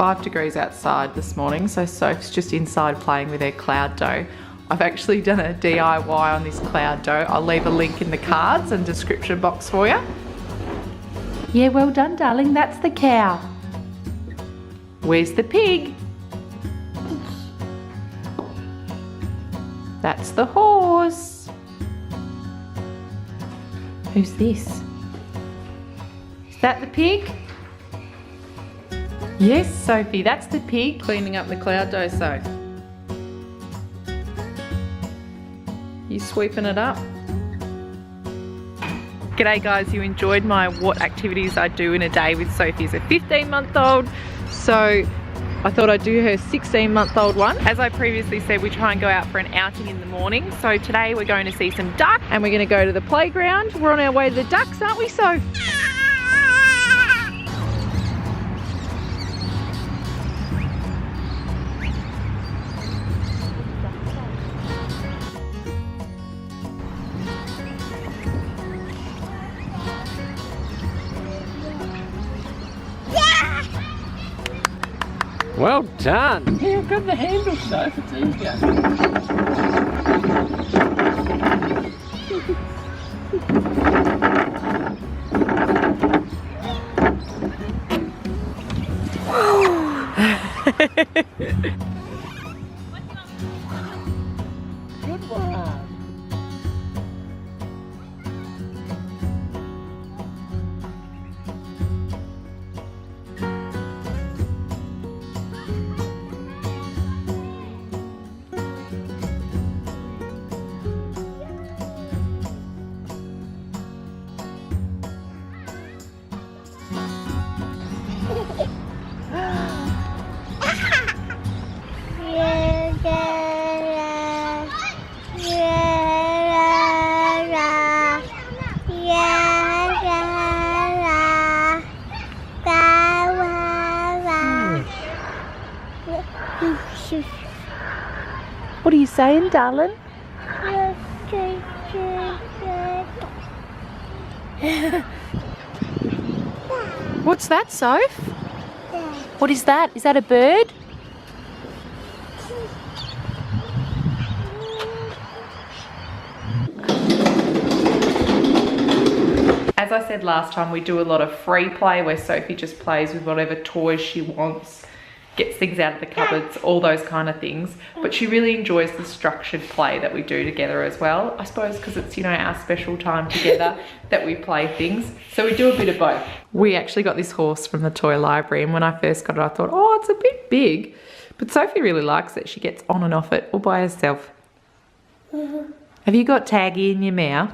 5 degrees outside this morning, so Soph's just inside playing with her cloud dough. I've actually done a DIY on this cloud dough. I'll leave a link in the cards and description box for you. Yeah, well done, darling. That's the cow. Where's the pig? That's the horse. Who's this? Is that the pig? Yes, Sophie, that's the pig. Cleaning up the cloud dough, Soph. You sweeping it up? G'day guys, you enjoyed my what activities I do in a day with Sophie as a 15-month-old. So I thought I'd do her 16-month-old one. As I previously said, we try and go out for an outing in the morning. So today we're going to see some duck and we're going to go to the playground. We're on our way to the ducks, aren't we, Soph? Well done! Here, I've got the handle, Soph, it's easier. Good one! What are you saying, darling? What's that, Soph? What is that? Is that a bird? As I said last time, we do a lot of free play where Sophie just plays with whatever toys she wants, gets things out of the cupboards, all those kind of things. But she really enjoys the structured play that we do together as well. I suppose because it's, you know, our special time together that we play things. So we do a bit of both. We actually got this horse from the toy library, and when I first got it, I thought, oh, it's a bit big. But Sophie really likes it. She gets on and off it all by herself. Have you got Taggy in your mouth?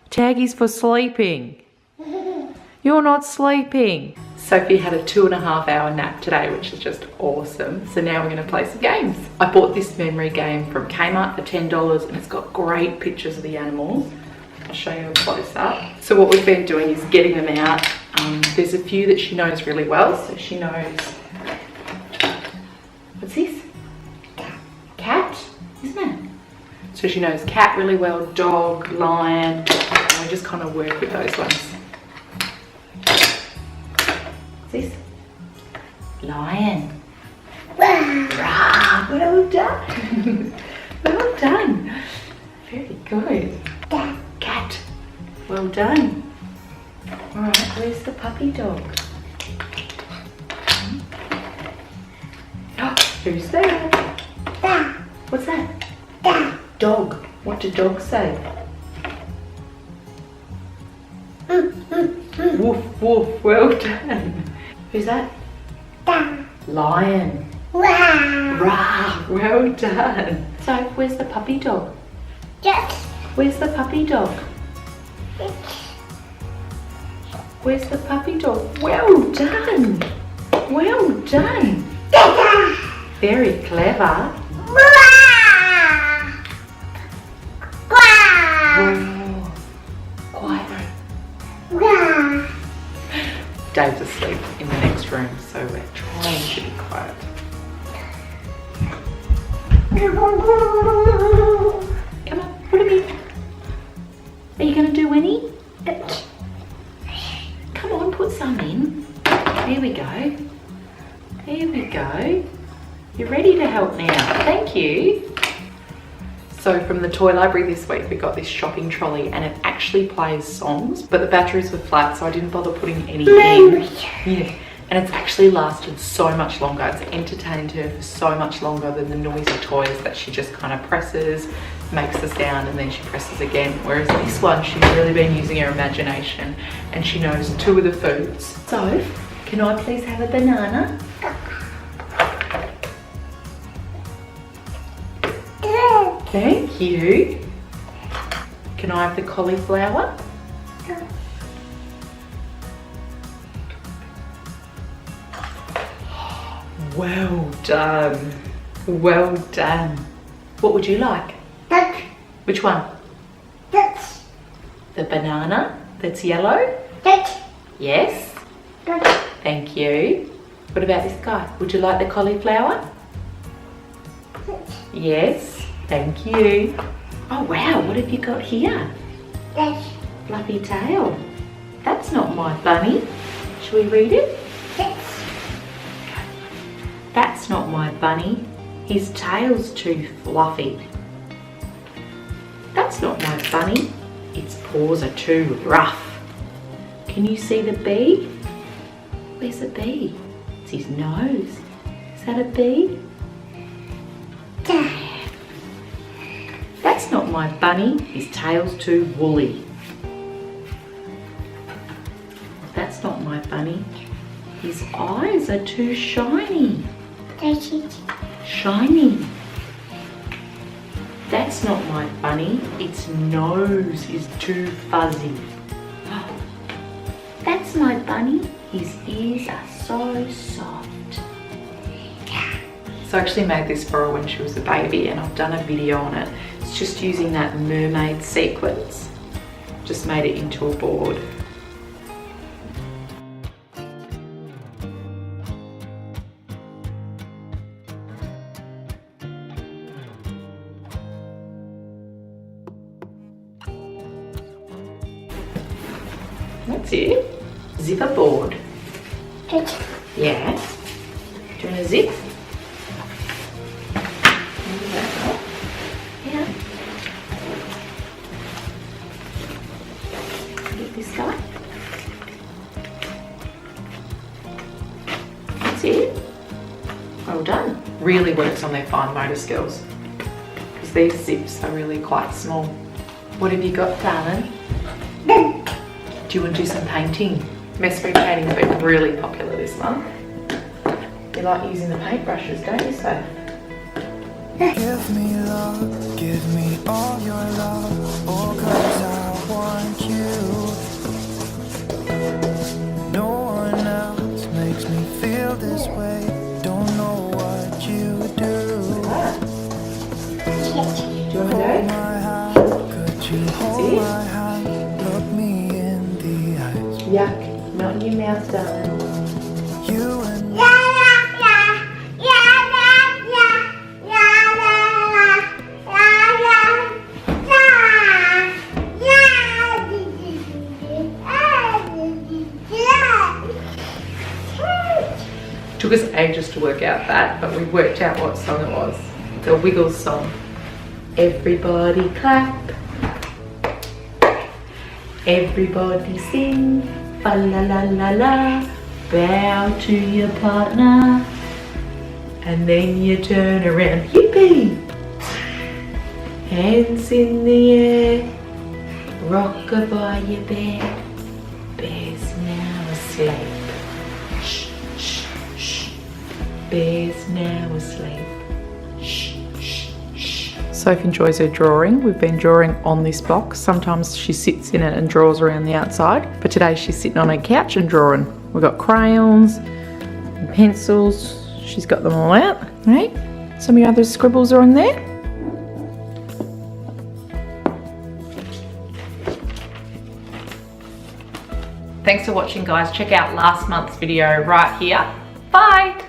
Taggy's for sleeping. You're not sleeping. Sophie had a 2.5-hour nap today, which is just awesome. So now we're going to play some games. I bought this memory game from Kmart for $10 and it's got great pictures of the animals. I'll show you a close up. So what we've been doing is getting them out. There's a few that she knows really well. So she knows, what's this? Cat, isn't it? So she knows cat really well, dog, lion, and we just kind of work with those ones. What's this? Lion. Rah, well done. Well done. Very good. Cat. Well done. All right, where's the puppy dog? Oh, who's there? What's that? Dog. What do dogs say? Woof, woof. Well done. Who's that? Lion. Rah. Well done. So, where's the puppy dog? Where's the puppy dog? Where's the puppy dog? Well done. Well done. Very clever. Oh, quiet. Dave's asleep in the next room, so we're trying to be quiet. Come on, put him in. Are you going to do any? Come on, put some in. There we go. There we go. You're ready to help now. Thank you. So from the toy library this week, we got this shopping trolley and it actually plays songs, but the batteries were flat, so I didn't bother putting any in. Yeah. And it's actually lasted so much longer. It's entertained her for so much longer than the noisy toys that she just kind of presses, makes the sound, and then she presses again. Whereas this one, she's really been using her imagination and she knows 2 of the foods. So, can I please have a banana? Thank you. Can I have the cauliflower? Well done. Well done. What would you like? Which one? The banana that's yellow? Yes. Thank you. What about this guy? Would you like the cauliflower? Yes. Thank you. Oh wow, what have you got here? Fluffy tail. That's not my bunny. Shall we read it? That's not my bunny. His tail's too fluffy. That's not my bunny. Its paws are too rough. Can you see the bee? Where's the bee? It's his nose. Is that a bee? That's not my bunny. His tail's too woolly. That's not my bunny. His eyes are too shiny. Shiny. That's not my bunny. Its nose is too fuzzy. That's my bunny. His ears are so soft. So I actually made this for her when she was a baby and I've done a video on it. It's just using that mermaid sequence. Just made it into a board. That's it. Zipper board. Yeah. Do you want to zip? Yeah. Get this guy. That's it. Well done. Really works on their fine motor skills because these zips are really quite small. What have you got, darling? Do you want to do some painting? Mess-free painting's been really popular this month. You like using the paintbrushes, don't you, so? Give me love, give me all your love, all 'cause I want you. No one else makes me feel this way, don't know what you do. Do you want to Hold go? my hand, could you hold my hand, look me in the eyes. Yuck, not in your mouth, darling. You and me. Took us ages to work out that, but we worked out what song it was. The Wiggles song. Everybody clap. Everybody sing. Fa la la la la. Bow to your partner. And then you turn around. Yippee! Hands in the air. Rock-a-bye your bear. Bear's now asleep. Bear's now asleep. Shh, shh, shh. Soph enjoys her drawing. We've been drawing on this box. Sometimes she sits in it and draws around the outside, but today she's sitting on her couch and drawing. We've got crayons and pencils. She's got them all out, right? Some of your other scribbles are on there. Thanks for watching, guys. Check out last month's video right here. Bye!